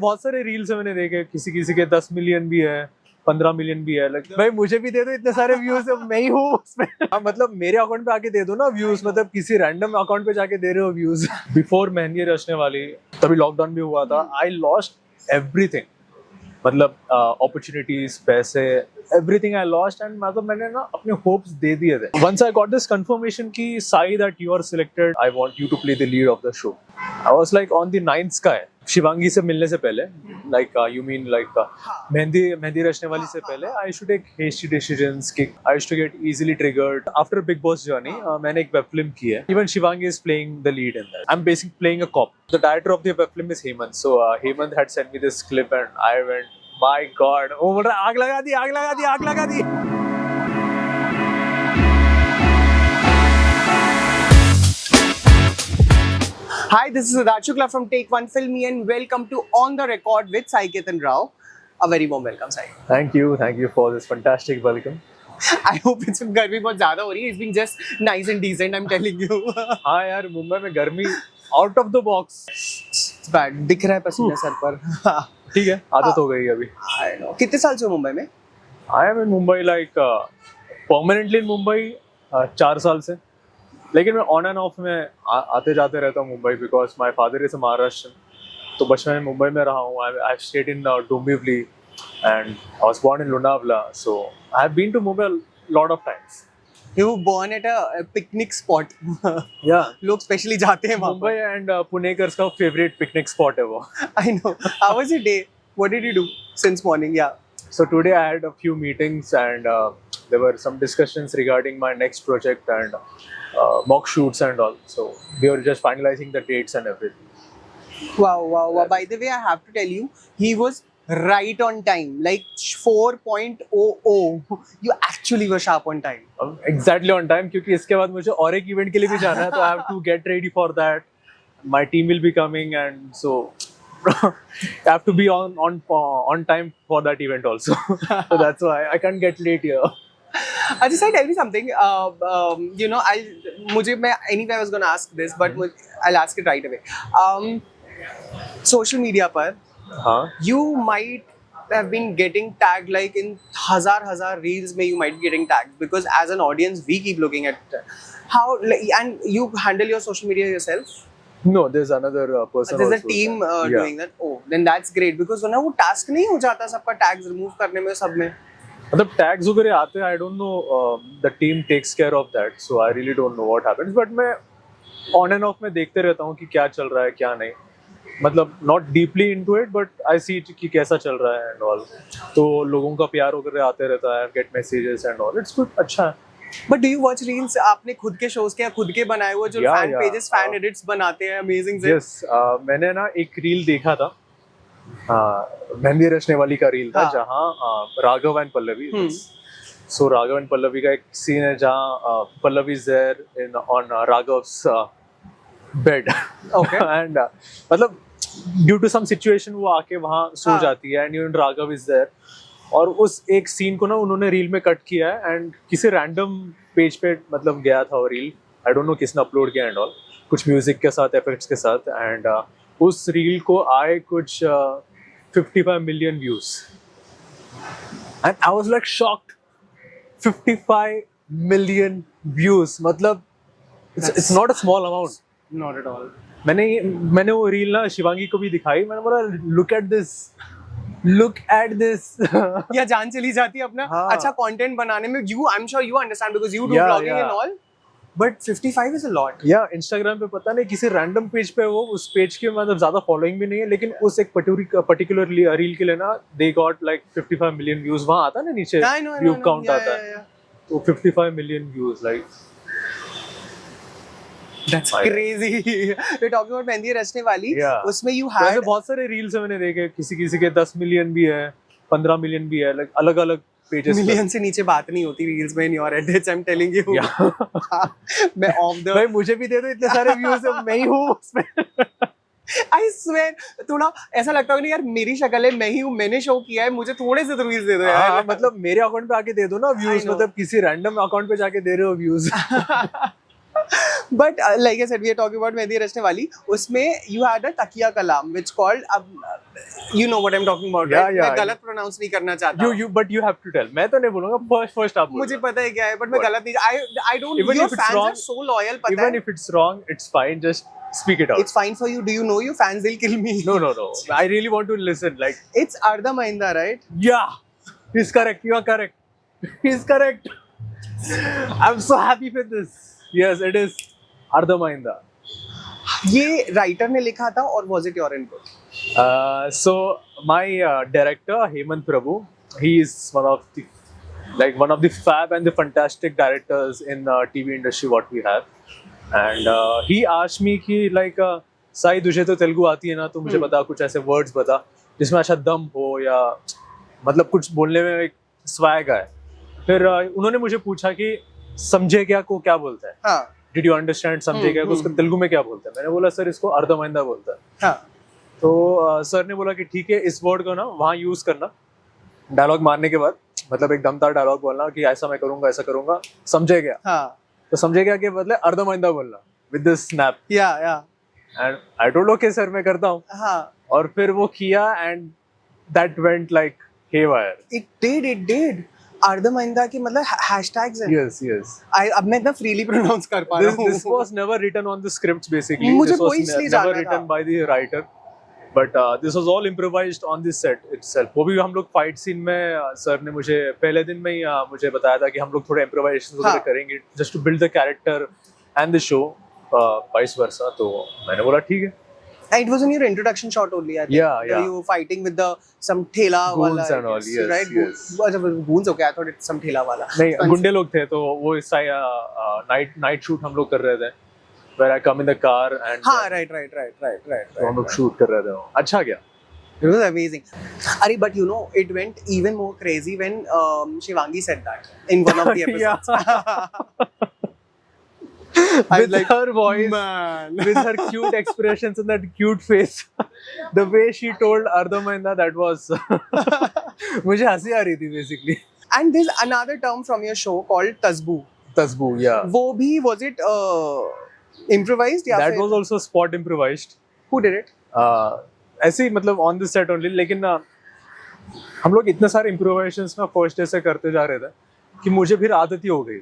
बहुत सारे रील्स मैंने देखे, किसी किसी के 10 मिलियन भी है, 15 मिलियन भी है। भाई मुझे भी दे दो इतने सारे व्यूज, मैं ही हूँ उसमें। मतलब मेरे अकाउंट पे आके दे दो ना व्यूज, मतलब किसी रैंडम अकाउंट पे जाके दे रहे हो व्यूज। बिफोर मेहंदी रचने वाली तभी लॉकडाउन भी हुआ था। आई लॉस्ट एवरीथिंग, मतलब अपॉर्चुनिटीज, पैसे, एवरीथिंग आई लॉस्ट। एंड मतलब मैंने ना अपने होप्स दे दिए थे। Once I got this confirmation की say that you are selected, I want you to play the lead of the show, I was like on the ninth sky. Shivangi से मिलने से पहले, like you mean like Mehndi Rachne Wali से पहले, I should take hasty decisions कि आई used to get easily triggered. After Bigg Boss journey मैंने एक web film की है, even Shivangi is playing the lead in that. I am basically playing a cop. The director of the web film is Hemant, so Hemant had sent me this clip and I went, my God, वो बोल रहा आग लगा दी, आग लगा दी, आग लगा दी। Hi, this is Siddharth Shukla from Take One Filmy and welcome to On The Record with Sai Ketan Rao. A very warm welcome, Sai. Thank you for this fantastic welcome. I hope it's गर्मी बहुत ज़्यादा हो रही है. It's been just nice and decent, I'm telling you. हाँ यार, मुंबई में गर्मी out of the box. It's bad. दिख रहा है पसीना सर पर. ठीक है, आदत हो गई अभी। I know. कितने साल से हो मुंबई में? I am in Mumbai like permanently in Mumbai 4 साल से, लेकिन मैं ऑन एंड ऑफ में आते जाते रहता हूँ Mumbai, because my father is a Maharashtra. तो बचपन में मुंबई में रहा हूँ। I stayed in Dombivli and I was born in Lonavala, so I have been to Mumbai lot of times. You were born at a picnic spot. या लोग स्पेशली जाते हैं वहाँ मुंबई एंड पुणेकर्स का फेवरेट पिकनिक स्पॉट है वो। I know. How was your day? What did you do since morning? Yeah. So today I had a few meetings and there were some discussions regarding my next project and mock shoots and all. So we were just finalizing the dates and everything. Wow. By the way, I have to tell you, he was right on time. Like 4.00. You actually were sharp on time. Exactly on time, क्योंकि इसके बाद मुझे और एक event के लिए भी जाना है, तो I have to get ready for that. My team will be coming and so I have to be on time for that event also. So that's why I can't get late here. Ajay, tell me something. You know, anyway I was going to ask this, but I'll ask it right away. Social media par, you might have been getting tagged like in hazar reels mein you might be getting tagged, because as an audience we keep looking at how, and you handle your social media yourself? No, there's another person. There's a also team Yeah. doing that. Oh, then that's great, because वरना वो task नहीं हो जाता सबका tags remove करने में, सब में. मतलब टैग्स वगैरह आते हैं, I don't know, the team takes care of that, so I really don't know what happens, but मैं ऑन एंड ऑफ में देखते रहता हूँ कि क्या चल रहा है क्या नहीं। मतलब not deeply into it, but I see कि कैसा चल रहा है एंड ऑल। तो लोगों का प्यार वगैरह आते रहता है, get messages and all, it's good, अच्छा है। But do you watch reels? आपने खुद के shows के या खुद के बनाए हुए जो fan pages, fan edits बनाते हैं, amazing से? Yes, मैंने ना एक रील देखा था, मेहंदी रचने वाली का रील था, जहाँ Raghav and Pallavi, so Raghav and Pallavi का एक सीन है जहाँ Pallavi is there in on Raghav's bed, okay, and मतलब ड्यू टू सम सिचुएशन वो आके वहाँ सो जाती है and even Raghav is there, और उस एक सीन को ना उन्होंने रील में कट किया है एंड किसी रैंडम पेज पे मतलब गया था वो रील, आई डोंट नो किसने अपलोड किया एंड ऑल, कुछ म्यूजिक के साथ, इफेक्ट्स के साथ, एंड उस रील को आए कुछ 55 million views and I was like shocked. 55 million views, मतलब it's not a small amount. Not at all. मैंने वो रील ना शिवांगी को भी दिखाई, मैंने बोला लुक एट दिस। या जान चली जाती है अपना अच्छा कंटेंट बनाने में. I'm sure you understand because you do vlogging and all. But 55 is a lot. या इंस्टाग्राम पे पता नहीं किसी रैंडम पेज पे, वो उस पेज के मतलब ज्यादा फॉलोइंग भी नहीं है, लेकिन उस एक पर्टिकुलर रील के लिए ना they got like 55 million views. वहाँ आता है ना नीचे व्यू काउंट आता है, तो 55 million views, like That's crazy. We're talking about mehndi Rachne वाली. उसमें you had. वैसे बहुत सारे रील्स मैंने देखे, किसी के 10 मिलियन भी है, 15 मिलियन भी है, लाइक अलग अलग पेजेस। मिलियन से नीचे बात नहीं होती रील्स में, in your edits, I'm telling you. मैं off the. भाई मुझे भी दे दो इतने सारे व्यूज, मैं ही हूँ उसमें। I swear, थोड़ा ऐसा लगता है ना यार, मेरी शक्ल है, मैं ही हूँ, मैंने शो किया है, मुझे थोड़े से तो व्यूज दे दो यार. मतलब मेरे अकाउंट पे आके दे दो ना व्यूज, मतलब किसी रैंडम अकाउंट पे जाके दे रहे हो views. But like I said, we are talking about Mehndi Rachne Wali. उसमें you had a takiya kalam which called you know what I'm talking about, Yeah, right? yeah, मैं गलत pronounce नहीं करना चाहता. but you have to tell. मैं तो नहीं बोलूँगा. First आप बोलो. मुझे पता है क्या है, but मैं गलत नहीं. I don't. Even Your if it's fans wrong, are so loyal. पता Even है. if it's wrong, it's fine. Just speak it out. It's fine for you. Do you know your fans? They'll kill me. No. I really want to listen. Like, It's Ardha Mahinda, right? yeah, he's correct. You are correct. He's correct. I'm so happy with this. Yes, it is Ardha Mahinda. ये writer ने लिखा था और was it your input? So my director Hemant Prabhu, he is one of the fab and the fantastic directors in TV industry what we have, and he asked me कि like Sai तुझे तो तेलुगु आती है ना, तो मुझे बता कुछ ऐसे words बता जिसमें अच्छा दम हो या मतलब कुछ बोलने में एक स्वैग है. फिर उन्होंने मुझे पूछा कि समझे क्या को क्या बोलता है. हाँ. Did you understand समझे क्या को उसको तेलुगु में क्या बोलता है. मैंने बोला सर इसको अर्धा महिंदा बोलता है. हाँ. तो सर ने बोला कि ठीक है इस वर्ड को ना वहाँ यूज करना डायलॉग मारने के बाद, मतलब एक दमदार डायलॉग बोलना कि ऐसा मैं करूंगा ऐसा करूंगा, समझे क्या. हाँ. तो समझे क्या के बदले अर्धा महिंदा बोलना with this snap. Yeah. And I told okay sir मैं करता हूँ. हाँ. और फिर वो किया and that went like haywire. It did. Ardha Mahinda की मतलब hashtags हैं. Yes. अब मैं इतना freely pronounce कर पा रहा हूँ. This was never written on the scripts basically. मुझे This was कोई इसलिए never जानना written था. by the writer. But this was all improvised on the set itself. वो भी हम लोग फाइट सीन में सर ने मुझे पहले दिन में ही मुझे बताया था कि हम लोग थोड़े improvisations वगैरह करेंगे just to build the character and the show, vice versa. तो मैंने बोला ठीक है. And it was in your introduction shot only, I think. Yeah. You were fighting with some thela Goons wala. and all, yes, right? yes. अच्छा, goons okay. I thought it's some thela wala. नहीं गुंडे लोग थे तो वो इस night shoot हम लोग कर रहे थे. Where I come in the car and हाँ, right. तो हम लोग शूट कर रहे थे. अच्छा गया. It was amazing. Arey, but you know, it went even more crazy when Shivangi said that in one of the episodes. With her voice, man. with her cute expressions and that cute face, the way she told Ardha Mahinda, that was मुझे हंसी आ रही थी basically. And there's another term from your show called Tasbu. Tasbu, yeah. वो भी was it improvised या That फिर was also spot improvised. who did it? ऐसे ही मतलब on the set only. लेकिन हम लोग इतने सारे improvisations ना first day से करते जा रहे थे कि मुझे फिर आदत ही हो गई.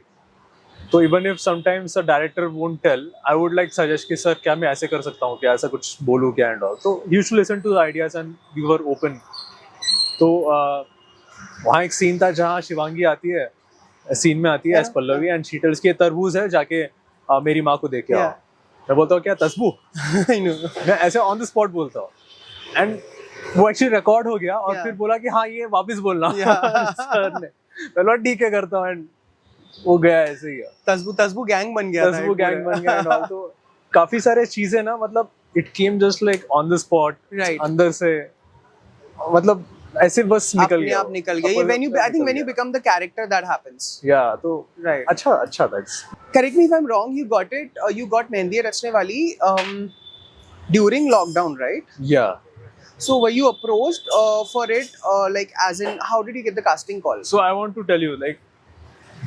तो even if sometimes a director won't tell, I would like suggest कि सर क्या मैं ऐसे कर सकता हूँ, क्या ऐसा कुछ बोलूँ क्या एंड ऑल. तो he used to listen to the ideas and we were open. तो वहाँ एक सीन था जहाँ शिवांगी आती है, सीन में आती है as Pallavi and she tells कि तरबूज है जाके मेरी माँ को दे के आओ. मैं बोलता हूँ क्या तस्बू. मैं ऐसे ऑन द स्पॉट बोलता हूँ एंड वो एक्चुअली रिकॉर्ड हो गया और फिर बोला कि हाँ ये वापस बोलना. सर ने पहले ठीक है करता हूँ एंड वो गया ऐसे ही. तस्बू गैंग बन गया. तस्बू गैंग बन गया एंड ऑल. तो काफी सारे चीजें ना मतलब it came just like on the spot. Right. अंदर से मतलब ऐसे बस निकल गया. आप निकल गया. I think when you become the character that happens. Yeah, तो Right. अच्छा that's. Correct me if I'm wrong. You got Mehndi Rachne Wali during lockdown, right? Yeah. So were you approached for it? Like as in, how did you get the casting call? So I want to tell you like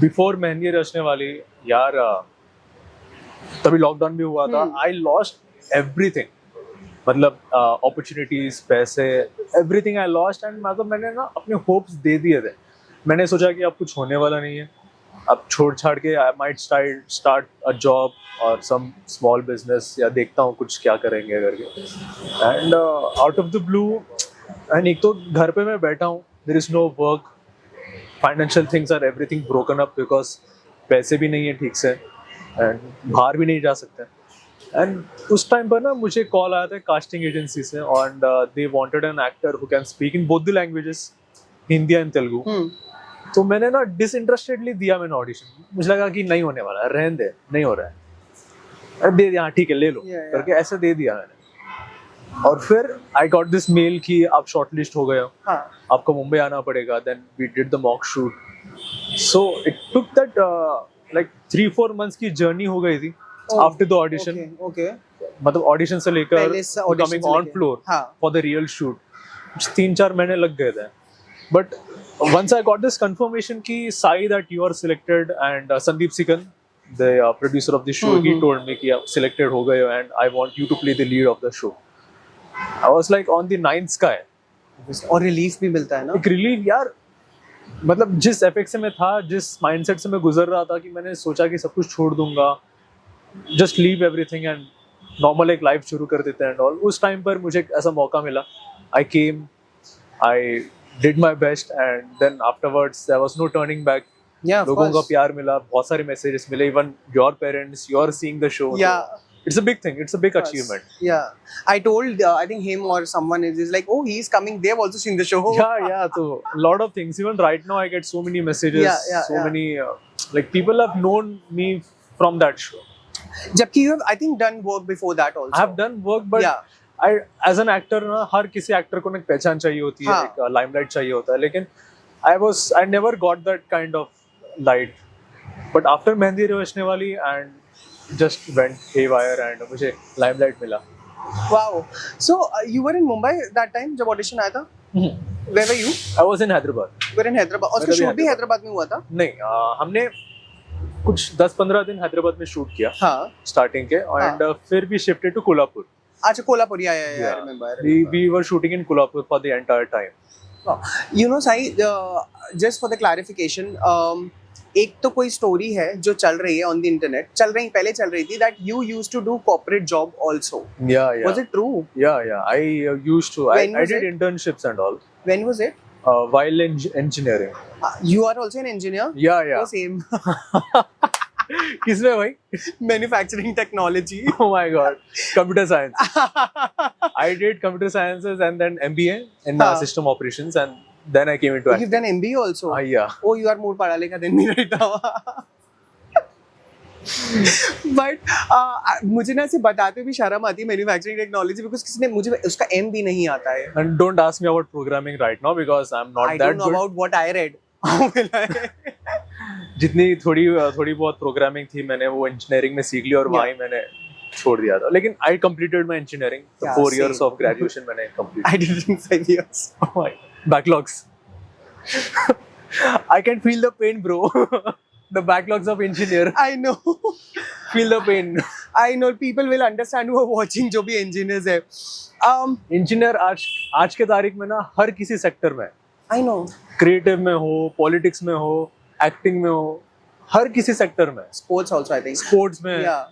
before mehndi Rachne वाली यार तभी lockdown भी हुआ था. I lost everything. मतलब opportunities, पैसे, everything I lost and मतलब मैंने ना अपने hopes दे दिए थे. मैंने सोचा कि अब कुछ होने वाला नहीं है, अब छोड़ छाड़ के I might start a job or some small business या देखता हूँ कुछ क्या करेंगे करके. And out of the blue and एक तो घर पे मैं बैठा हूँ, there is no work. Financial things are everything broken up because पैसे भी नहीं है ठीक से एंड बाहर भी नहीं जा सकते. एंड उस टाइम पर ना मुझे कॉल आया था कास्टिंग एजेंसी से and they wanted an actor who can speak in both the languages, Hindi and Telugu. तो मैंने ना डिसइंटरेस्टेडली दिया मैंने ऑडिशन. मुझे लगा कि नहीं होने वाला है, रहने दे, नहीं हो रहा है, अरे दे दिया, हाँ ठीक है ले लो करके ऐसे दे दिया मैंने. और फिर आई गॉट दिस मेल कि आप शॉर्टलिस्ट हो गए हो, आपको मुंबई आना पड़ेगा. Then we did the mock shoot. So it took that like 3-4 months की जर्नी हो गई थी आफ्टर द ऑडिशन. मतलब ऑडिशन से लेकर coming on floor for the real shoot 3-4 महीने लग गए थे. But once I got this confirmation कि Sai that you are selected and Sandeep Sikand the producer of the show, he told me कि आप selected हो गए हो and I want you to play the lead of the show. I was like on the ninth sky. और relief भी मिलता है ना. एक रिलीफ यार, मतलब जिस एफेक्ट से मैं था, जिस माइंडसेट से मैं गुजर रहा था कि मैंने सोचा कि सब कुछ छोड़ दूंगा, just leave everything and normal एक लाइफ शुरू कर देते हैं एंड ऑल. उस टाइम पर मुझे एक ऐसा मौका मिला. I came, I did my best and then afterwards there was no turning back. Yeah, of लोगों का course. प्यार मिला, बहुत सारे मैसेजेस मिले, even your parents, you are seeing the show. Yeah. It's a big thing, it's a big achievement. Yeah, I told I think him or someone is like, oh, he's coming. They've also seen the show. Yeah, so a lot of things. Even right now, I get so many messages, so many like people have known me from that show. जबकि you have, I think, done work before that also. I have done work, but I, as an actor, ना हर किसी actor को ना एक पहचान चाहिए होती है, एक लाइमलाइट चाहिए होता है. लेकिन I never got that kind of light. But after mehndi रोशनी वाली and just went haywire and मुझे limelight मिला. Wow. So you were in Mumbai that time जब audition आया था? Where were you? I was in Hyderabad. You were in Hyderabad. और उसका shoot भी हैदराबाद में हुआ था? नहीं, हमने कुछ 10-15 दिन हैदराबाद में शूट किया. हाँ. Starting के and फिर भी shifted to Kolhapur. अच्छा, Kolhapur. Yeah, I remember. We were shooting in Kolhapur for the entire time. You know, Sai, just for the clarification, एक तो कोई स्टोरी है जो चल रही है ऑन द इंटरनेट, पहले चल रही थी, that you used to do corporate job also. Yeah. Was it true? Yeah. I used to. I did internships and all. When was it? While in engineering. You are also an engineer? Yeah. Oh, same. किसमें भाई? Manufacturing technology. Oh my god. Computer science. I did computer sciences and then MBA in system operations and then I came into acting. You've done MBA also? Yeah. Oh, you are more पढ़ा लिखा than me right now. But मुझे ना ऐसे बताते भी शर्म आती है मैन्युफैक्चरिंग टेक्नोलॉजी, बिकॉज किसी ने मुझे उसका एम भी नहीं आता है. And don't ask me about programming right now because I'm not that good. I don't know about what I read. जितनी थोड़ी बहुत प्रोग्रामिंग थी मैंने वो इंजीनियरिंग में सीख ली और वहीं मैंने छोड़ दिया था. लेकिन I completed my engineering. 4 years of graduation मैंने complete. I did it in 5 years. Oh my. Backlogs. I can feel the pain, bro. The backlogs of engineer. I know. Feel the pain. I know people will understand who are watching जो भी engineers है. Engineer आज के तारीख में ना हर किसी sector में. I know. क्रिएटिव में हो, पॉलिटिक्स में हो, एक्टिंग में हो, हर किसी सेक्टर में. Sports also, I think. Sports में. Yeah.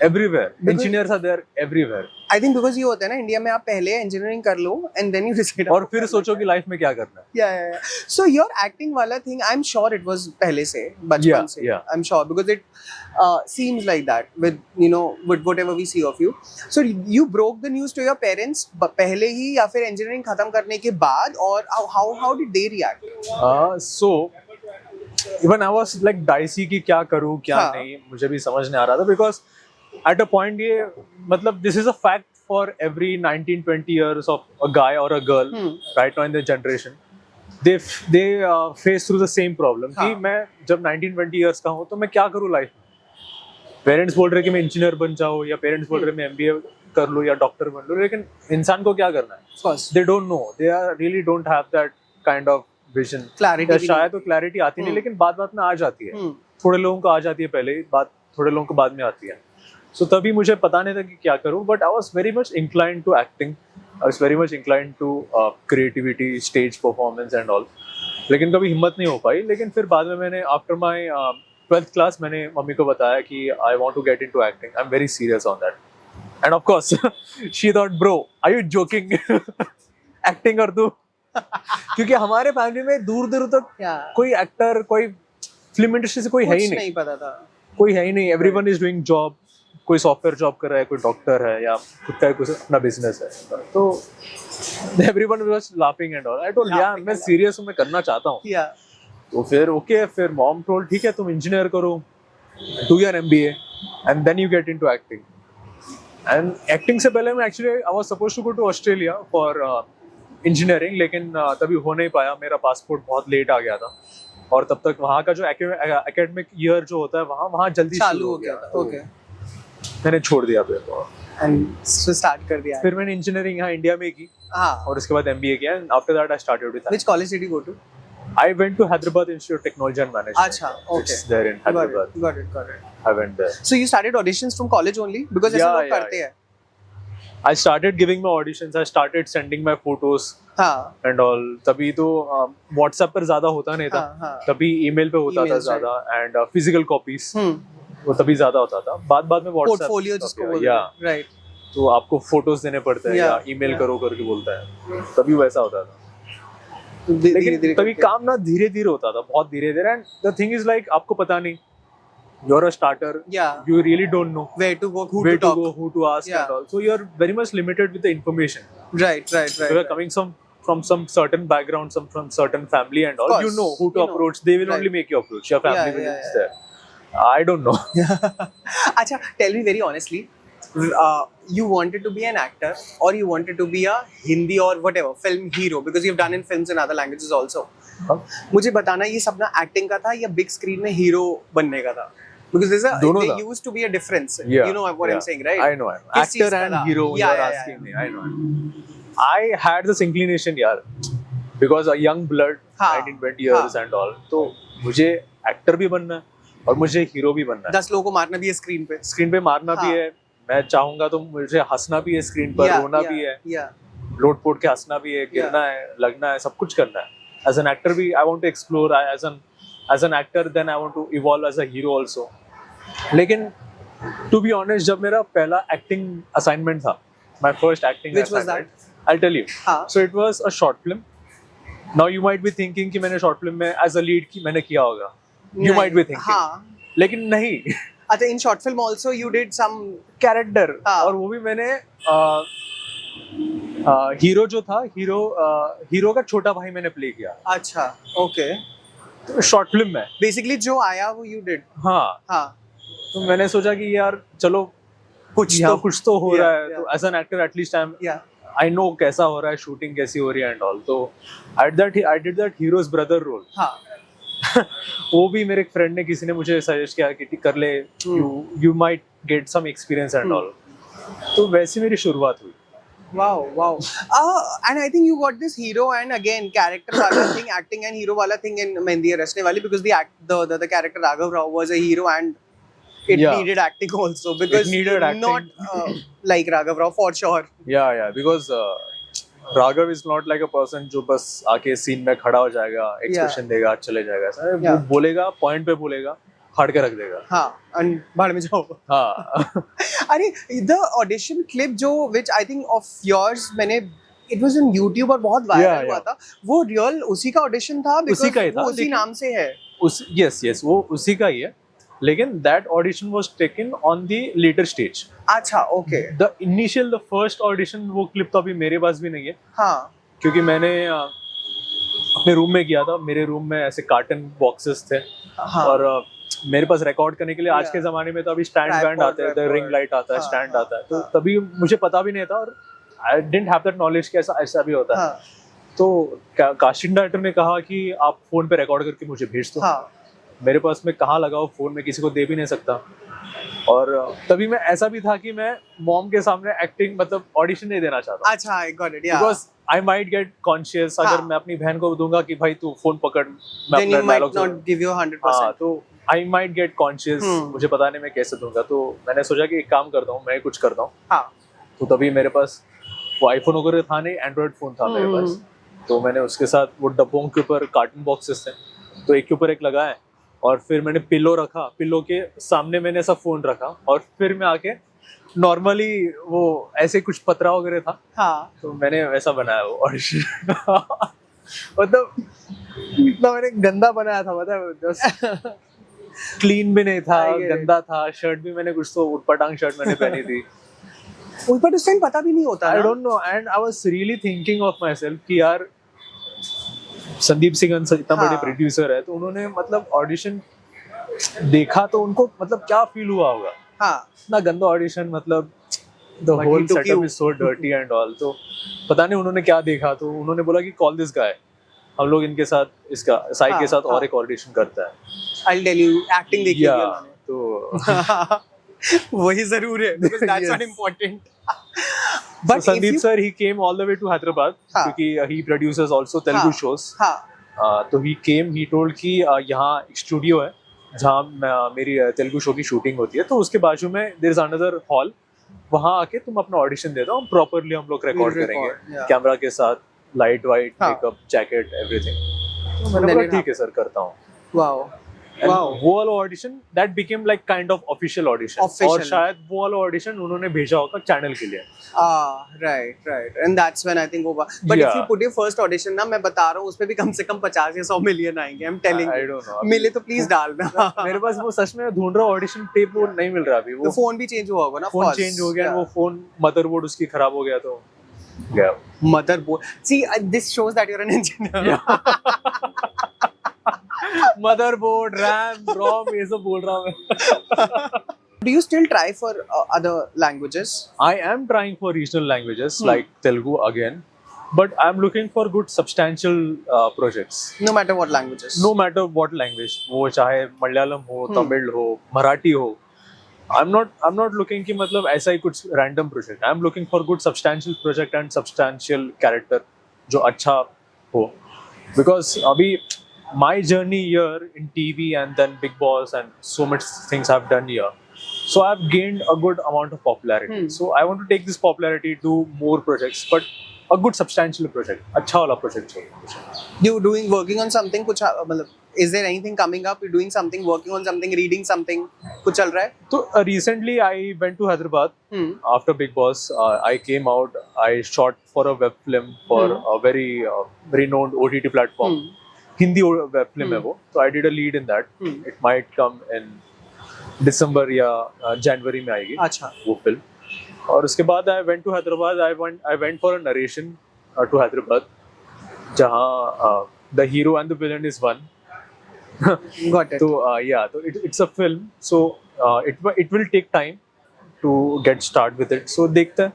Everywhere. Engineers are there everywhere. I think because ये होता है ना इंडिया में, आप पहले इंजीनियरिंग कर लो and then you decide. और फिर सोचो कि लाइफ में क्या करना है. Yeah. So your acting वाला thing, I'm sure it was पहले से, बचपन से. Yeah. I'm sure because it seems like that with with whatever we see of you. So you broke the news to your parents पहले ही या फिर engineering खत्म करने के बाद, और how did they react? So even I was like dicey कि क्या करूँ क्या नहीं, मुझे भी समझ नहीं आ रहा था because at a point ये मतलब this is a fact for every 19-20 years of a guy or a girl right now in the generation. They face through the same problem कि मैं जब 19-20 years का हूँ तो मैं क्या करूँ लाइफ में. पेरेंट्स बोल रहे कि मैं इंजीनियर बन जाऊँ या पेरेंट्स बोल रहे मैं MBA कर लूँ या डॉक्टर बन लूँ, लेकिन इंसान को क्या करना है? They don't know. They really don't have that kind of vision. Clarity. शायद तो क्लैरिटी आती नहीं, लेकिन बात में आ जाती है. थोड़े लोगों को आ जाती है पहले, बात थोड़े लोगों को बाद में आती है. So तभी मुझे पता नहीं था कि क्या करूँ, but I was very much inclined to acting. I was very much inclined to creativity, stage performance and all. लेकिन कभी हिम्मत नहीं हो पाई. लेकिन फिर बाद में मैंने after my 12th class मैंने मम्मी को बताया कि I want to get into acting. I'm very serious on that. And of course, she thought, bro, are you joking? Acting कर दूँ? क्योंकि हमारे फैमिली में दूर तक कोई एक्टर, कोई फिल्म इंडस्ट्री से कोई है ही नहीं पता था. कोई है ही नहीं. Everyone is doing job. कोई सॉफ्टवेयर जॉब कर रहा है, कोई डॉक्टर है या खुद का कुछ अपना बिजनेस है. तो everyone was laughing and all. I told या मैं सीरियस हूँ, मैं करना चाहता हूँ. तो फिर ओके, फिर मॉम टोल्ड ठीक है तुम इंजीनियर करो, do your MBA and then you get into acting. And acting से पहले मैं actually I was supposed to go to Australia for engineering, लेकिन तभी हो नहीं पाया. मेरा पासपोर्ट बहुत लेट आ गया था और तब तक वहाँ का जो एकेडमिक ईयर जो होता है वहाँ जल्दी चालू हो गया था. ओके. मैंने छोड़ दिया फिर एंड स्टार्ट कर दिया. फिर मैंने इंजीनियरिंग यहाँ इंडिया में की हाँ, और उसके बाद MBA किया. And after that I started with. Which college did you go to? I went to Hyderabad Institute of Technology and Management. Acha, okay. It's there in Hyderabad. Got it. I went there. So you started auditions from college only because ऐसे लोग करते हैं. I started giving my auditions. I started sending my photos हाँ. and all. तभी तो WhatsApp पर ज़्यादा होता नहीं था. हाँ. तभी email पे होता था Emails, ज़्यादा and physical copies. वो तभी ज़्यादा होता था. बाद में WhatsApp. Portfolio जिसको बोलते हैं. Right. तो आपको फोटोज देने पड़ते हैं या ईमेल करो करके बोलता है. तभी वैसा होता था. लेकिन तभी काम ना धीरे धीरे होता था, बहुत धीरे धीरे. And the thing is like आपको पता नहीं, you are a starter, you really don't know where to go, who to ask and all. So you are very much limited with the information. Right. You are coming from some certain background, from certain family and all. You know who to approach. They will only make you approach. Your family will be there. I don't know. Acha, tell me very honestly. You wanted to be an actor or you wanted to be a Hindi or whatever film hero because you've done in films in other languages also. मुझे बताना ये सपना acting का था या big screen में hero बनने का था? Because there used to be a difference. You know what I'm saying, right? I know. Actor and hero. You are asking me. I know. I had this inclination, यार, because a young blood, 19-20 years and all. तो मुझे actor भी बनना है और मुझे hero भी बनना है. 10 लोगों को मारना भी है स्क्रीन पे मारना भी है. मैं चाहूंगा तो मुझे हंसना भी है स्क्रीन पर, रोना भी है, लोट पोट के हंसना भी है, गिरना है, लगना है, सब कुछ करना है. एज एन एक्टर भी I want to explore. As an actor then I want to evolve as a hero also. लेकिन टू बी ऑनेस्ट, जब मेरा पहला एक्टिंग असाइनमेंट था, my first acting assignment, I will tell you. So it was a short film. Now you might be thinking कि मैंने short film में as a lead की मैंने किया होगा. यू माइट बी थिंकिंग, लेकिन नहीं. अच्छा, in short film also you did some character. और वो भी मैंने हीरो जो था, हीरो का छोटा भाई मैंने प्ले किया. अच्छा, ओके. तो शॉर्ट फिल्म में बेसिकली जो आया वो यू डिड. हाँ. तो मैंने सोचा कि यार चलो कुछ तो हो रहा है. तो as an actor at least I know कैसा हो रहा है, शूटिंग कैसी हो रही है एंड ऑल. तो I did that hero's brother role. वो भी मेरे फ्रेंड ने, किसी ने मुझे सजेस्ट किया कि कर ले, you might get some experience and all. तो वैसे मेरी शुरुआत हुई. Wow. And I think you got this hero and again character wala thing, acting and hero wala thing in Mehndi Rasne Wali, because the character Raghav Rao was a hero and it needed acting also, because it needed acting. Not like Raghav Rao for sure. Yeah, because Raghav is not like a person जो बस आके scene में खड़ा हो जाएगा, expression देगा, चले जाएगा. वो बोलेगा, पॉइंट पे बोलेगा, फाड़ के रख देगा. and बाहर में जाओ. अरे the audition clip जो which I think of yours, मैंने it was on YouTube और बहुत वायरल हुआ था. वो रियल उसी का ऑडिशन था? उसी का ही था, उसी नाम से है. yes, वो उसी का ही है. लेकिन that audition was taken on the later stage. अच्छा, okay. The first audition, वो clip तो अभी मेरे पास भी नहीं है. क्योंकि मैंने अपने रूम में किया था. मेरे रूम में ऐसे कार्टन बॉक्सेस थे. और मेरे पास रिकॉर्ड करने के लिए आज के जमाने में तो अभी स्टैंड बैंड आते हैं, रिंग लाइट आता है, स्टैंड आता है. तो तभी मुझे पता भी नहीं था और I didn't have that knowledge कि ऐसा भी होता है. तो कास्टिंग डायरेक्टर ने कहा कि आप फोन पे रिकॉर्ड करके मुझे भेज दो. मेरे पास में कहाँ लगाओ फोन में, किसी को दे भी नहीं सकता. और तभी मैं ऐसा भी था कि मैं मॉम के सामने एक्टिंग मतलब ऑडिशन नहीं देना चाहता. अच्छा, आई गॉट इट. या because I might get conscious. अगर मैं अपनी बहन को दूंगा कि भाई तू फोन पकड़, मैं अपना डायलॉग नॉट गिव यू 100%. तो आई माइट गेट कॉन्शियस. मुझे पता नहीं मैं कैसे दूंगा. तो मैंने सोचा कि एक काम करता हूँ, मैं कुछ करता हूँ. तो तभी मेरे पास वो आईफोन वगैरह था नहीं, एंड्रॉइड फोन था मेरे पास. तो मैंने उसके साथ वो डब्बों के ऊपर कार्टन बॉक्सेस थे, तो एक के ऊपर एक लगाया और फिर मैंने पिलो रखा. पिलो के सामने मैंने ऐसा फोन रखा और फिर मैं आके नॉर्मली वो ऐसे कुछ पतरा वगैरह था. तो मैंने वैसा बनाया वो ऑडिशन. मतलब इतना मैंने गंदा बनाया था, मतलब क्लीन भी नहीं था, गंदा था. शर्ट भी मैंने कुछ तो उटपटांग शर्ट मैंने पहनी थी. ऊपर उस टाइम पता भी नहीं होता. आई don't no. And I was really thinking of my self कि यार संदीप सिंह इतना बड़े प्रोड्यूसर है, तो उन्होंने मतलब ऑडिशन देखा तो उनको मतलब क्या फील हुआ होगा. इतना गंदा ऑडिशन, मतलब the whole setup is so dirty and all. तो पता नहीं उन्होंने क्या देखा. तो उन्होंने बोला कि कॉल दिस गाय, हम लोग इनके साथ, इसका साई के साथ और एक ऑडिशन करता है. आई टेल यू, एक्टिंग देखी है उन्होंने तो वही जरूर है, because that's not important. But Sandeep sir, he came all the way to Hyderabad because he produces also Telugu shows. तो ही केम, ही टोल्ड कि यहाँ एक स्टूडियो है जहाँ मेरी तेलुगु शो की शूटिंग होती है, तो उसके बाजू में देयर इज अनदर हॉल, वहाँ आके तुम अपना ऑडिशन दे दो, प्रॉपरली हम लोग रिकॉर्ड करेंगे yeah. कैमरा के साथ, लाइट वाइट, हाँ. Makeup, jacket, everything. तो मैंने बोला ठीक है सर, करता हूँ। वाओ And वाओ वो वाला audition that became like kind of official audition, Official. और शायद वो वाला ऑडिशन उन्होंने भेजा होगा चैनल के लिए। right and that's when I think over but if Yeah. you put your first audition ना, मैं बता रहा हूँ उसपे भी कम से कम 50 या 100 मिलियन आएंगे, I'm telling I you। don't know, मिले तो प्लीज डालना। मेरे पास वो सच में ढूंढ रहा हूँ ऑडिशन टेप, वो नहीं मिल रहा अभी। तो वो फोन भी चेंज हुआ होगा ना, फोन चेंज हो गया, वो फोन मदरबोर्ड उसकी खराब हो गया, तो गया। Motherboard. See, this shows that you're an engineer। Motherboard, RAM, ROM, ये सब बोल रहा हूँ मैं। Do you still try for other languages? I am trying for regional languages like Telugu again, but I'm looking for good substantial projects. No matter what languages? No matter what language, वो चाहे मलयालम हो, तमिल हो, मराठी हो, I'm not looking कि मतलब ऐसा ही कुछ random project. I'm looking for good substantial project and substantial character जो अच्छा हो, because अभी my journey here in TV and then Big Boss and so much things I've done here, so I've gained a good amount of popularity. So I want to take this popularity to more projects, but a good substantial project, अच्छा वाला project चाहिए। You working on something? कुछ मतलब is there anything coming up? You're doing something, working on something, reading something? कुछ चल रहा है? So recently I went to Hyderabad after Big Boss. I came out. I shot for a web film for a very renowned OTT platform. Hindi web film है वो, so I did a lead in that. It might come in December या January में आएगी अच्छा वो film। और उसके बाद I went to Hyderabad. I went for a narration to Hyderabad, जहाँ the hero and the villain is one. got it। तो तो it's a film, so it will take time to get start with it. So देखते हैं,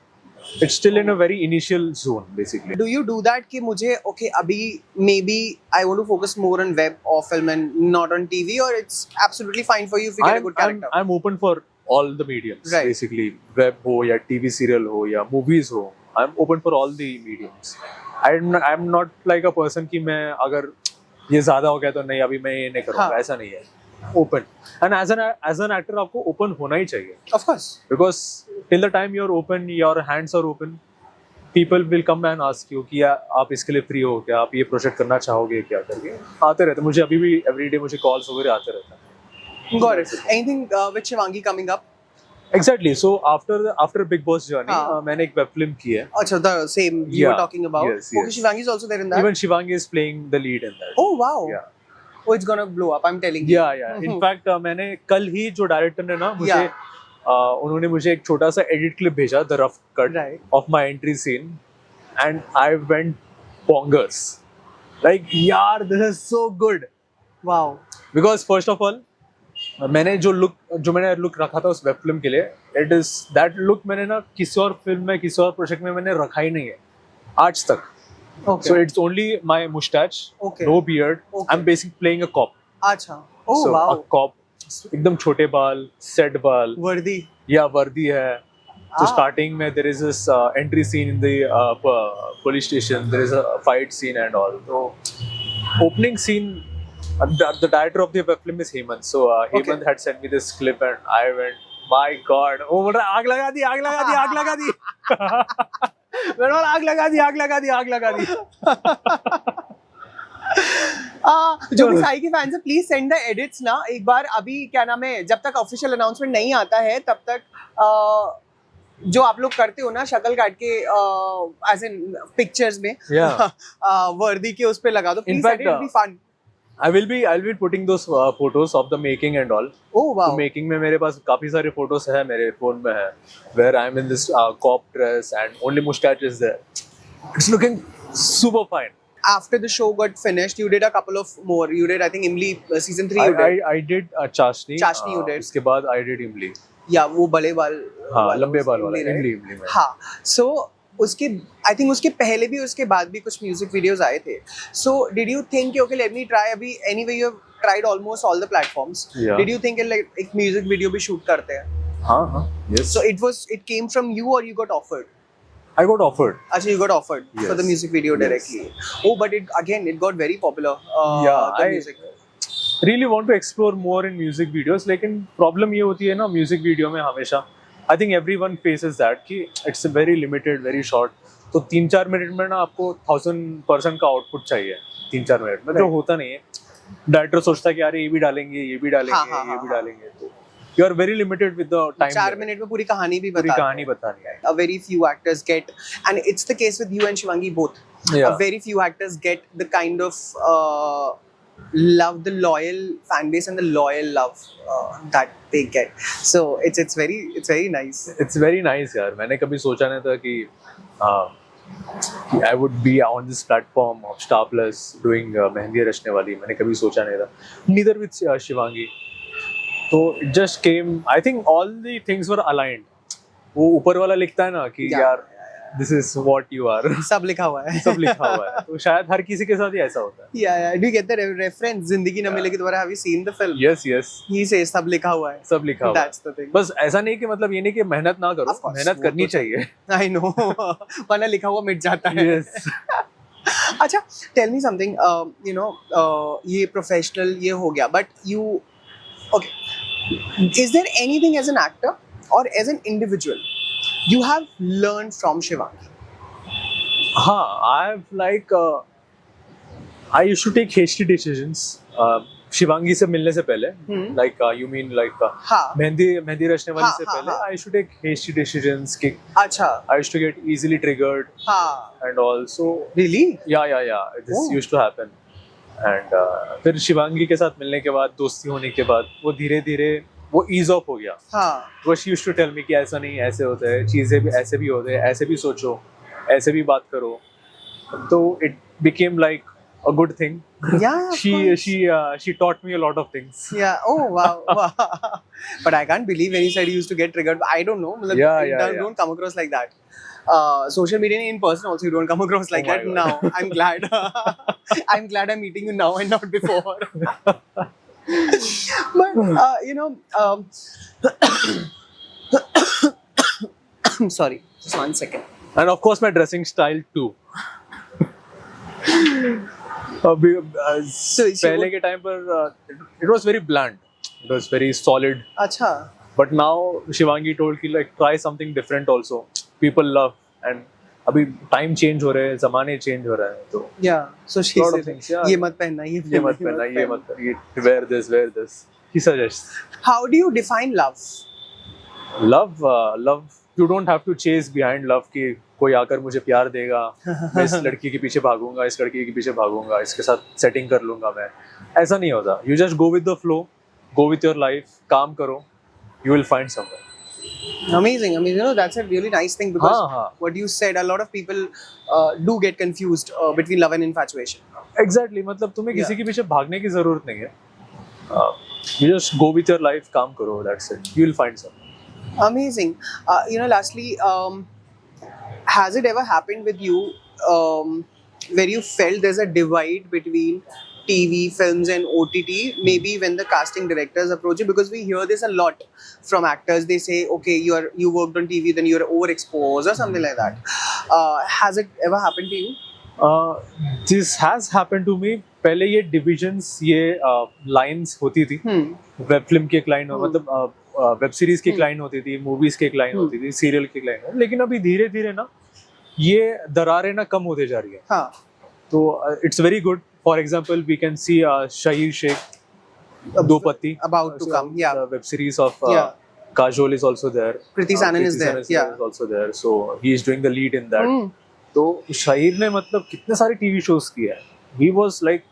it's still in a very initial zone basically. Do you do that कि मुझे okay अभी maybe I want to focus more on web or film and not on TV, or it's absolutely fine for you if you get a good character? I'm open for all the mediums, Right. basically web हो या TV serial हो या movies हो, I'm open for all the mediums. I'm not like a person कि मैं अगर ये ज्यादा हो गया तो नहीं अभी मैं ये नहीं करूँगा, हाँ. ऐसा नहीं है। Open, and as an actor आपको open होना ही चाहिए, Of course। because till the time you're open, your hands are open, people will come and ask you कि आप इसके लिए फ्री हो क्या, आप ये प्रोजेक्ट करना चाहोगे क्या, करके आते रहते। मुझे अभी भी everyday मुझे कॉल्स वगैरह आते रहते हैं। Got it। Anything with Shivangi coming up? Exactly. So after Big Boss journey, मैंने एक वेब फिल्म की है। अच्छा, the same you were talking about? Yes, Okay, yes. Shivangi is also there in that? Even Shivangi is playing the lead in that. Oh wow। Yeah. Oh, it's gonna blow up, I'm telling you। Yeah. In fact, मैंने कल ही जो director ने ना मुझे उन्होंने मुझे एक छोटा सा एडिट क्लिप भेजा, the rough cut of my entry scene, and I went bonkers. Like यार, this is so good. Wow। Because first of all, मैंने जो मैंने लुक रखा था उस वेब फिल्म के लिए, इट इज दैट लुक मैंने ना किसी और फिल्म में, किसी और प्रोजेक्ट में मैंने रखा ही नहीं है आज तक। Okay। So it's only my mustache, Okay। no beard. Okay। I'm basically playing a cop. अच्छा। Oh So wow। a cop, एकदम छोटे बाल, सेट बाल, वर्दी। या वर्दी है। So starting में there is this entry scene in the police station. There is a fight scene and all. So opening scene, the director of the web film is Hemant. So Hemant had sent me this clip and I went, my God, oh बोल रहा आग लगा दी, आग लगा दी, आग लगा दी। मैंने बोला आग लगा दी, आग लगा दी, आग लगा दी। जो भी साई के फैंस है, प्लीज सेंड द एडिट्स ना एक बार। अभी क्या नाम है, जब तक ऑफिशियल अनाउंसमेंट नहीं आता है तब तक जो आप लोग करते हो ना शक्ल काट के एज इन पिक्चर्स में वर्दी के उस पे लगा दो please, it will be fun. I'll be putting those photos of the making and all. Oh wow। तो making में मेरे पास काफी सारे photos है, मेरे phone में है, where I'm in this cop dress and only mustache is there. It's looking super fine. After the show got finished, you did a couple of more. You did, I think, Imli season 3. You did. I did Chashni. Chashni you did. उसके बाद I did Imli. या वो बड़े बाल, हाँ, लंबे बाल वाला इमली में। हाँ, so उसके आई थिंक उसके पहले भी उसके बाद भी कुछ म्यूजिक वीडियोस आए थे। So did you think okay let me try, अभी anyway you have tried almost all the platforms, did you think एक म्यूजिक वीडियो भी शूट करते हैं? हाँ, yes. So it came from you और you got offered? I got offered. Actually, you got offered for Yes. the music video Yes. directly. Oh, but it got very popular. Yeah, the I music. really want to explore more in music videos. लेकिन problem ये होती है ना music video में हमेशा. I think everyone faces that कि it's a very limited, very short. तो 3-4 minute में ना आपको 1000% का आउटपुट चाहिए 3-4 मिनट में, जो होता नहीं है. डायरेक्टर सोचता है कि अरे ये भी डालेंगे, ये भी डालेंगे, हाँ, ये भी हाँ. डालेंगे, तो you are very limited with the time. 4 minute में पूरी कहानी भी पूरी बता. कहानी बतानी है. A very few actors get, and it's the case with you and Shivangi both. Yeah. A very few actors get the kind of love, the loyal fan base and the loyal love that they get. So it's very nice. It's very nice यार. मैंने कभी सोचा नहीं था कि I would be on this platform of Star Plus doing mehndi Rachne वाली. मैंने कभी सोचा नहीं था. Neither with Shivangi. तो it just came. I think all the things were aligned. वो ऊपर वाला लिखता है ना कि Yeah. यार this is what you are. सब लिखा हुआ है. सब लिखा हुआ है. तो शायद हर किसी के साथ ही ऐसा होता है. Yeah. Do you get the reference? जिंदगी न मिलेगी दोबारा. Have you seen the film? Yes, yes. He says सब लिखा हुआ है. सब लिखा हुआ है. That's the thing. बस ऐसा नहीं कि मतलब ये नहीं कि मेहनत ना करो. Of course, मेहनत वो करनी तो चाहिए. I know. वरना लिखा हुआ मिट जाता है. Yes. अच्छा, tell me something. ये professional ये हो गया, but you, okay. Is there anything as an actor or as an individual you have learned from Shivangi? हाँ, I used to take hasty decisions. Shivangi से मिलने से पहले, like you mean like हाँ. मेहंदी रचने वाली हाँ, से हाँ, पहले, हाँ. I used to take hasty decisions. कि अच्छा. I used to get easily triggered हाँ. and also Really? yeah. This Oh. used to happen. And फिर शिवांगी के साथ मिलने के बाद, दोस्ती होने के बाद, वो धीरे-धीरे वो ease off हो गया. हाँ. वो she used to tell me कि ऐसा नहीं, ऐसे होता है, चीजें भी ऐसे भी होते हैं, ऐसे भी सोचो, ऐसे भी बात करो. तो it became like a good thing. Yeah. of course. She taught me a lot of things. Yeah. Oh wow. Wow. But I can't believe when you said you used to get triggered. I don't know. मतलब, Yeah, you yeah, don't come across like that. Social media in person also you don't come across like Oh my that God. now. I'm glad. I'm glad I'm meeting you now and not before. But sorry, just 1 second. And of course my dressing style too. अभी पहले के time पर it was very bland. It was very solid. अच्छा. But now Shivangi told कि like try something different also. People love and अभी time change हो रहे हैं, ज़माने change हो रहे हैं, तो Yeah. So she lot of said, things, yeah. ये मत पहनना, ये मत पहनना, ये मत ये wear this. He suggests. How do you define love? Love. You don't have to chase behind love कि कोई आकर मुझे प्यार देगा, मैं इस लड़की के पीछे भागूंगा, इस लड़की के पीछे भागूंगा, इसके साथ सेटिंग कर लूंगा मैं. ऐसा नहीं होता. You just go with the flow, go with your life, काम करो, you will find someone. Amazing. That's a really nice thing because हाँ. what you said, a lot of people do get confused between love and infatuation. Exactly. मतलब तुम्हें किसी Yeah. के पीछे भागने की जरूरत नहीं है. You just go with your life, काम करो, that's it. You will find someone. Amazing. Lastly, has it ever happened with you where you felt there's a divide between TV, films, and OTT? Maybe when the casting directors approach you, because we hear this a lot from actors. They say, "Okay, you worked on TV, then you're overexposed or something like that." Has it ever happened to you? This has happened to me. पहले ये divisions, ये lines होती थी. Web film की एक line हो, मतलब web series की एक लाइन होती थी, मूवीज की एक लाइन होती थी, सीरियल की एक लाइन. लेकिन अभी धीरे धीरे ना ये दरारें ना कम होते जा रही है. हाँ. तो it's very good. For example we can see Shaheer Sheikh, Do Patti, About to come, yeah. web series of Yeah. Kajol is also there. Kriti Sanon is there, yeah. is also there. So he is doing the lead in that. तो शहीर ने मतलब कितने सारे TV shows किए हैं. He was like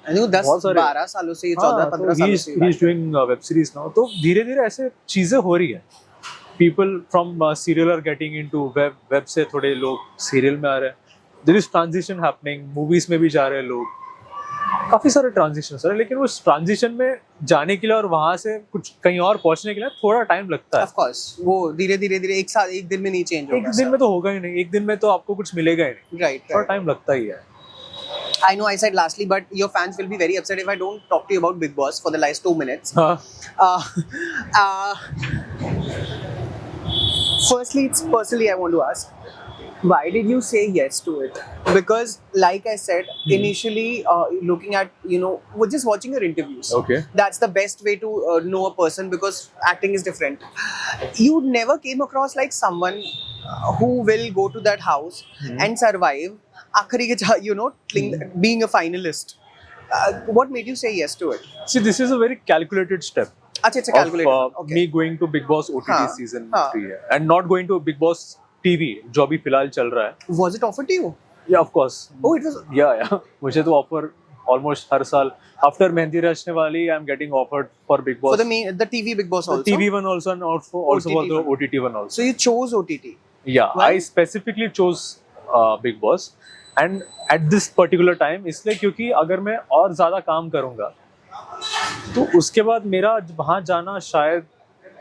I think 10-12 सालों से, 14-15 सालों से. he is doing web series now. तो धीरे धीरे ऐसे चीजें हो रही है. People from serial are getting into web से थोड़े लोग serial में आ रहे हैं. There is transition happening. Movies में भी जा रहे हैं लोग. काफी सारे ट्रांजिशंस है, लेकिन उस ट्रांजिशन में जाने के लिए और वहां से कुछ कहीं और पहुंचने के लिए थोड़ा टाइम लगता है. Of course, वो धीरे धीरे एक दिन में नहीं चेंज होगा. एक दिन में तो होगा ही नहीं. एक दिन में तो आपको कुछ मिलेगा ही नहीं. Right. थोड़ा टाइम लगता ही है. I know I said lastly, but your fans will be very upset if I don't talk to you about Big Boss for the last 2 minutes. Firstly, it's personally I want to ask, Why did you say yes to it? Because, like I said, initially, looking at, we're just watching your interviews. Okay. That's the best way to know a person, because acting is different. You never came across like someone who will go to that house and survive. आखिरी के being a finalist. What made you say yes to it? See, this is a very calculated step. अच्छा, it's a calculator. Of me going to Big Boss OTT हाँ, season हाँ. 3 है, and not going to Big Boss TV जो अभी फिलहाल चल रहा है. Was it offered to you? Yeah, of course. Oh, it was. Yeah. मुझे तो ऑफर almost हर साल. After मेहंदी रचने वाली, I'm getting offered for Big Boss. For the TV Big Boss also. The TV one also, and also for the OTT one also. So you chose OTT. Yeah, Why? I specifically chose Big Boss, and at this particular time इसलिए क्योंकि अगर मैं और ज़्यादा काम करूँगा तो उसके बाद मेरा वहाँ जाना शायद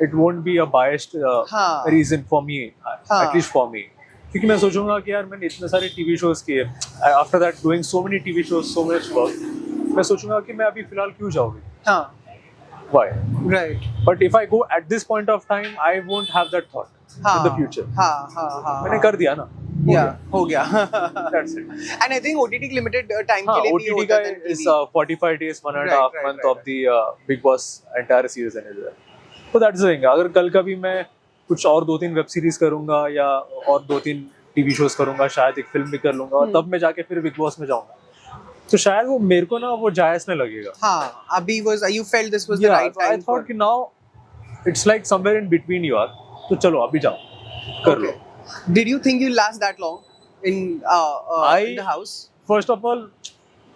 it won't be a biased हाँ. reason for me, हाँ. at least for me. क्योंकि मैं सोचूंगा कि यार मैंने इतने सारे टीवी शोज किए, after that doing so many TV shows, so much work, मैं सोचूंगा कि मैं अभी फिलहाल क्यों जाऊंगी, हाँ. Why. Right. But if I go at this point of time I won't have that thought in the future. हाँ. मैंने कर दिया ना. Yeah, हो गया. That's it. And I think OTT की limited time हाँ, के लिए भी OTT होता का है is TV. 45 days, 1.5 Right, month right, of the Big Boss entire season is there. So that's the thing. अगर कल का भी मैं कुछ और 2-3 वेब सीरीज करूंगा या और 2-3 टीवी शोज करूंगा, शायद एक फिल्म भी कर लूंगा, और तब मैं जाके फिर बिग बॉस में जाऊंगा, तो शायद वो मेरे को ना वो जायज नहीं लगेगा. हाँ, अभी you felt this was the right I time. thought कि now it's like somewhere in between you are. तो चलो अभी जाओ, कर लो. Did you think you'll last that long in the house? First of all,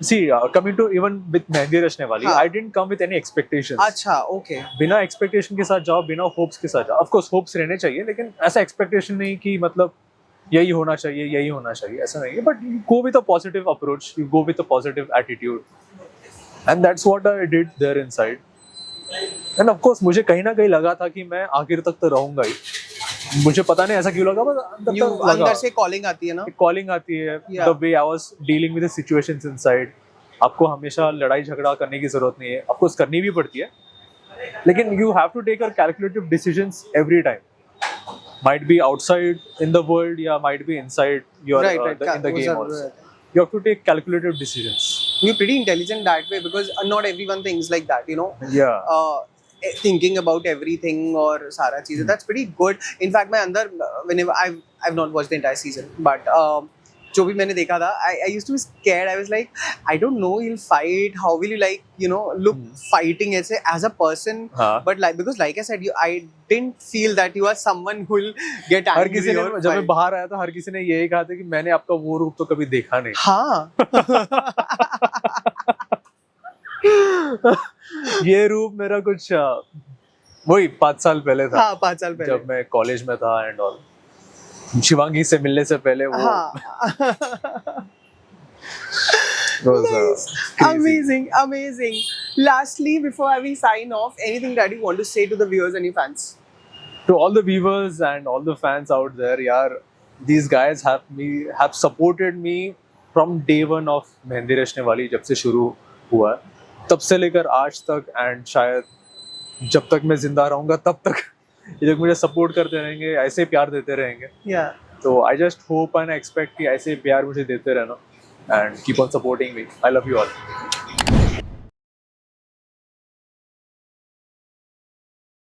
see, coming to even with mehndi Rachne वाली, हाँ. I didn't come with any expectations. अच्छा, okay. बिना expectation के साथ जाओ, बिना होप्स के साथ जाओ. ऑफ कोर्स होप्स रहने चाहिए, लेकिन ऐसा एक्सपेक्टेशन नहीं कि मतलब यही होना चाहिए, ऐसा नहीं है. But you go with a positive approach, you go with a positive attitude, and that's what I did there inside. And of course मुझे कहीं ना कहीं लगा था कि मैं आखिर तक तो रहूंगा ही. मुझे पता नहीं ऐसा क्यों लगा, बस अंदर से कॉलिंग आती है ना. कॉलिंग आती है. Yeah. The way I was dealing with the situations inside. आपको हमेशा लड़ाई झगड़ा करने की जरूरत नहीं है, आपको करनी भी पड़ती है, लेकिन you have to take your calculative decisions every time. Might be outside in the world, yeah, might be inside your Right. in the game also. You have to take calculative decisions. You're pretty intelligent that way, because not everyone thinks like that, Yeah. Thinking about everything or सारा चीज़ें. That's pretty good. In fact, मैं अंदर whenever I've not watched the entire season, but जो भी मैंने देखा था, I used to be scared. I was like, I don't know, he'll fight. How will you look fighting as a person? हाँ. But because like I said, I didn't feel that you are someone who will get her angry किसी ने or जब मैं fight. बाहर आया था, हर किसी ने यही कहा था कि मैंने आपका वो रूप तो कभी देखा नहीं. हाँ. ये रूप मेरा कुछ वही 5 साल पहले था. हाँ, 5 साल पहले. जब मैं कॉलेज में था एंड ऑल. शिवांगी से मिलने से पहले वो was, crazy. Amazing. Lastly, before we sign off, anything that you want to say to the viewers and your fans? To all the viewers and all the fans out there, yaar, these guys have supported me from day one of mehndi Rachne वाली, जब से शुरू हुआ तब से लेकर आज तक, एंड शायद जब तक मैं जिंदा रहूंगा तब तक ये लोग मुझे सपोर्ट करते रहेंगे, ऐसे प्यार देते रहेंगे. Yeah. तो I just hope and expect कि ऐसे प्यार मुझे देते रहना, and keep on supporting me. I love you all.